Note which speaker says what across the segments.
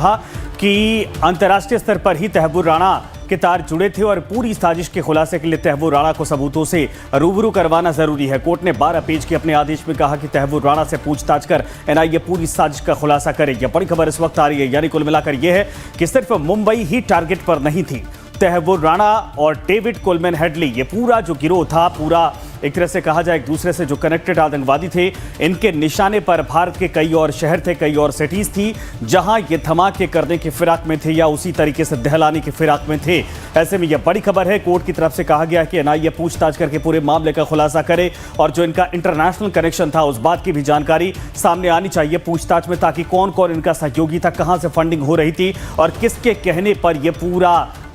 Speaker 1: कहा कि अंतर्राष्ट्रीय स्तर पर ही तहव्वुर राणा के तार जुड़े थे और पूरी साजिश के खुलासे के लिए तहव्वुर राणा को सबूतों से रूबरू करवाना जरूरी है। कोर्ट ने 12 पेज के अपने आदेश में कहा कि तहव्वुर राणा से पूछताछ कर एनआईए पूरी साजिश का खुलासा करे। यह बड़ी खबर इस वक्त आ रही है, यानी कुल मिलाकर यह है कि सिर्फ मुंबई ही टारगेट पर नहीं थी। तहव्वुर राणा और डेविड कोलमैन हेडली, ये पूरा जो गिरोह था, पूरा एक तरह से कहा जाए एक दूसरे से जो कनेक्टेड आतंकवादी थे, इनके निशाने पर भारत के कई और शहर थे, कई और सिटीज थी जहां ये धमाके करने की फिराक में थे या उसी तरीके से दहलाने की फिराक में थे। ऐसे में यह बड़ी खबर है, कोर्ट की तरफ से कहा गया कि एनआईए पूछताछ करके पूरे मामले का खुलासा करे और जो इनका इंटरनेशनल कनेक्शन था उस बात की भी जानकारी सामने आनी चाहिए पूछताछ में, ताकि कौन कौन इनका सहयोगी था, कहां से फंडिंग हो रही थी और किसके कहने पर यह पूरा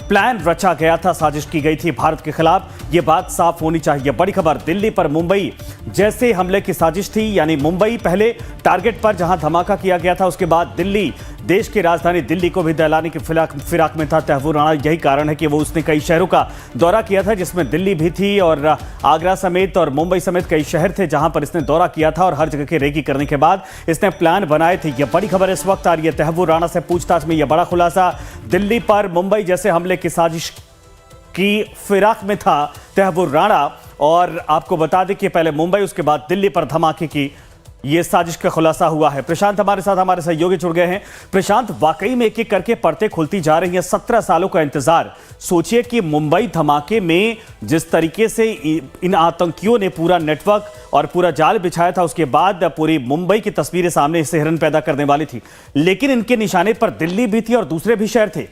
Speaker 1: प्लान रचा गया था, साजिश की गई थी भारत के खिलाफ। यह बात साफ होनी चाहिए। बड़ी खबर, दिल्ली पर मुंबई जैसे हमले की साजिश थी, यानी मुंबई पहले टारगेट पर जहां धमाका किया गया था, उसके बाद दिल्ली, देश की राजधानी दिल्ली को भी दहलाने की फिराक में था तहव्वुर राणा। यही कारण है कि वो उसने कई शहरों का दौरा किया था, जिसमें दिल्ली भी थी और आगरा समेत और मुंबई समेत कई शहर थे जहां पर इसने दौरा किया था और हर जगह की रेकी करने के बाद इसने प्लान बनाए थे। यह बड़ी खबर इस वक्त आ रही है। तहव्वुर राणा से पूछताछ में यह बड़ा खुलासा, दिल्ली पर मुंबई जैसे हमले की साजिश की फिराक में था तहव्वुर राणा। और आपको बता दें कि पहले मुंबई, उसके बाद दिल्ली पर धमाके की यह साजिश का खुलासा हुआ है। प्रशांत हमारे साथ, हमारे सहयोगी जुड़ गए हैं। प्रशांत, वाकई में एक एक करके परतें खुलती जा रही हैं। 17 सालों का इंतजार। सोचिए कि मुंबई धमाके में जिस तरीके से इन आतंकियों ने पूरा नेटवर्क और पूरा जाल बिछाया था, उसके बाद पूरी मुंबई की तस्वीरें सामने सिहरन पैदा करने वाली थी, लेकिन इनके निशाने पर दिल्ली भी थी और दूसरे भी शहर थे।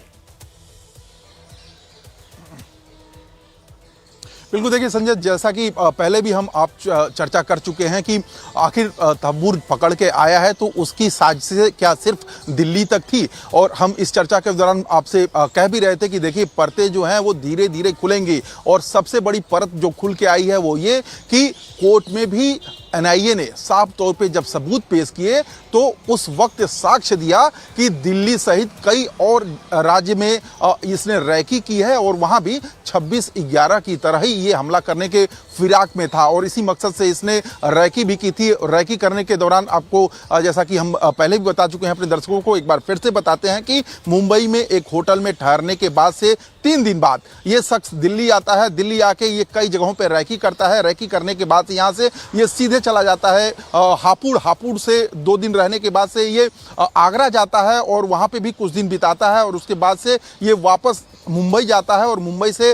Speaker 2: बिल्कुल, देखिए संजय, जैसा कि पहले भी हम आप चर्चा कर चुके हैं कि आखिर तहव्वुर पकड़ के आया है तो उसकी साजिशें क्या सिर्फ दिल्ली तक थी। और हम इस चर्चा के दौरान आपसे कह भी रहे थे कि देखिए परतें जो हैं वो धीरे धीरे खुलेंगी और सबसे बड़ी परत जो खुल के आई है वो ये कि कोर्ट में भी एनआईए ने साफ तौर पे जब सबूत पेश किए तो उस वक्त साक्ष्य दिया कि दिल्ली सहित कई और राज्य में इसने रैकी की है और वहां भी 26/11 की तरह ही ये हमला करने के फिराक में था और इसी मकसद से इसने रैकी भी की थी। रैकी करने के दौरान आपको जैसा कि हम पहले भी बता चुके हैं अपने दर्शकों को, एक बार फिर से बताते हैं कि मुंबई में एक होटल में ठहरने के बाद से 3 दिन बाद ये शख्स दिल्ली आता है। दिल्ली आके ये कई जगहों पर रैकी करता है। रैकी करने के बाद यहाँ से ये सीधे चला जाता है हापुड़। हापुड़ से 2 दिन रहने के बाद से ये आगरा जाता है और वहाँ पे भी कुछ दिन बिताता है और उसके बाद से ये वापस मुंबई जाता है और मुंबई से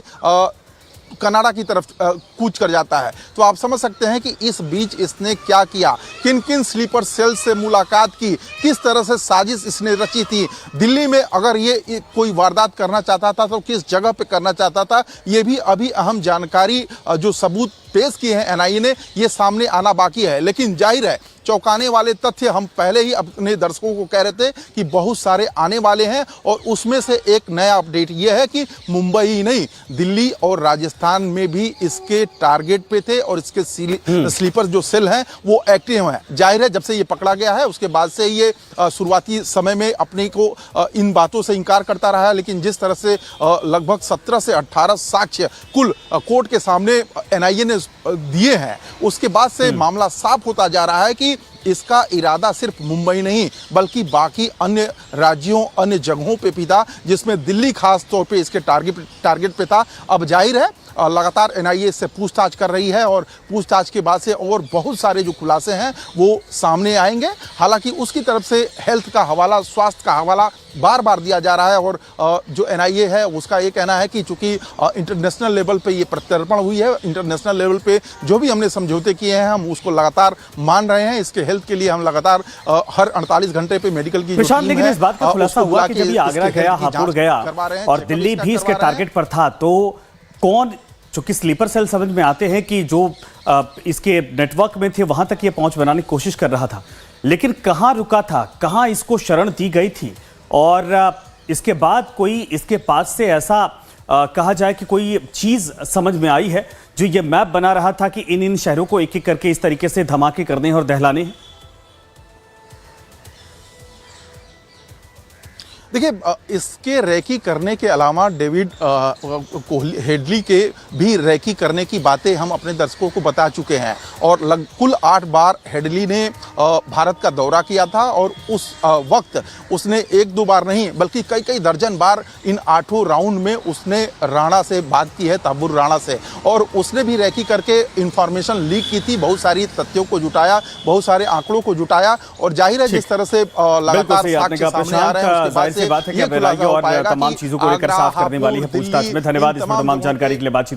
Speaker 2: कनाडा की तरफ कूच कर जाता है। तो आप समझ सकते हैं कि इस बीच इसने क्या किया, किन किन स्लीपर सेल से मुलाकात की, किस तरह से साजिश इसने रची थी। दिल्ली में अगर ये कोई वारदात करना चाहता था तो किस जगह पे करना चाहता था, ये भी अभी अहम जानकारी जो सबूत पेश किए हैं एनआईए ने, ये सामने आना बाकी है। लेकिन जाहिर है चौंकाने वाले तथ्य हम पहले ही अपने दर्शकों को कह रहे थे कि बहुत सारे आने वाले हैं और उसमें से एक नया अपडेट ये है कि मुंबई ही नहीं, दिल्ली और राजस्थान में भी इसके टारगेट पे थे और इसके स्लीपर जो सेल हैं वो एक्टिव हैं। जाहिर है जब से ये पकड़ा गया है उसके बाद से ये शुरुआती समय में अपने को इन बातों से इनकार करता रहा है, लेकिन जिस तरह से लगभग 17 से 18 साक्ष्य कुल कोर्ट के सामने एनआईए ने दिए हैं, उसके बाद से मामला साफ होता जा रहा है कि इसका इरादा सिर्फ मुंबई नहीं बल्कि बाकी अन्य राज्यों, अन्य जगहों पे भी था, जिसमें दिल्ली खास तौर पे इसके टारगेट पे था। अब जाहिर है लगातार एनआईए इससे पूछताछ कर रही है और पूछताछ के बाद से और बहुत सारे जो खुलासे हैं वो सामने आएंगे। हालांकि उसकी तरफ से हेल्थ का हवाला, स्वास्थ्य का हवाला बार बार दिया जा रहा है और जो एनआईए है उसका ये कहना है कि चूंकि इंटरनेशनल लेवल पे ये प्रत्यर्पण हुई है, इंटरनेशनल लेवल पे जो भी हमने समझौते किए हैं हम उसको लगातार मान रहे हैं। इसके हेल्थ के लिए हम लगातार हर 48 घंटे पे मेडिकल की
Speaker 1: लेकिन इस बात का खुलासा हुआ कि जब ये आगरा गया, हापुड़ गया और दिल्ली भी इसके टारगेट पर था, तो कौन, चूंकि स्लीपर सेल समझ में आते हैं कि जो इसके नेटवर्क में थे वहां तक ये पहुंच बनाने की कोशिश कर रहा था, लेकिन कहां रुका था, कहां इसको शरण दी गई थी और इसके बाद कोई इसके पास से ऐसा कहा जाए कि कोई चीज समझ में आई है जो ये मैप बना रहा था कि इन शहरों को एक एक करके इस तरीके से धमाके करने हैं और दहलाने हैं।
Speaker 2: देखिए इसके रैकी करने के अलावा डेविड हेडली के भी रैकी करने की बातें हम अपने दर्शकों को बता चुके हैं और कुल 8 बार हेडली ने भारत का दौरा किया था और उस वक्त उसने 1-2 बार नहीं बल्कि कई दर्जन बार इन 8 राउंड में उसने राणा से बात की है, तहव्वुर राणा से, और उसने भी रैकी करके इंफॉर्मेशन लीक की थी, बहुत सारी तथ्यों को जुटाया, बहुत सारे आंकड़ों को जुटाया और जाहिर है जिस तरह से लगातार साक्ष्य सामने आ रहे हैं उसके बाद
Speaker 1: बात है कि और तमाम चीजों को लेकर साफ करने वाली है पूछताछ में। धन्यवाद इसमें तमाम जानकारी के लिए बातचीत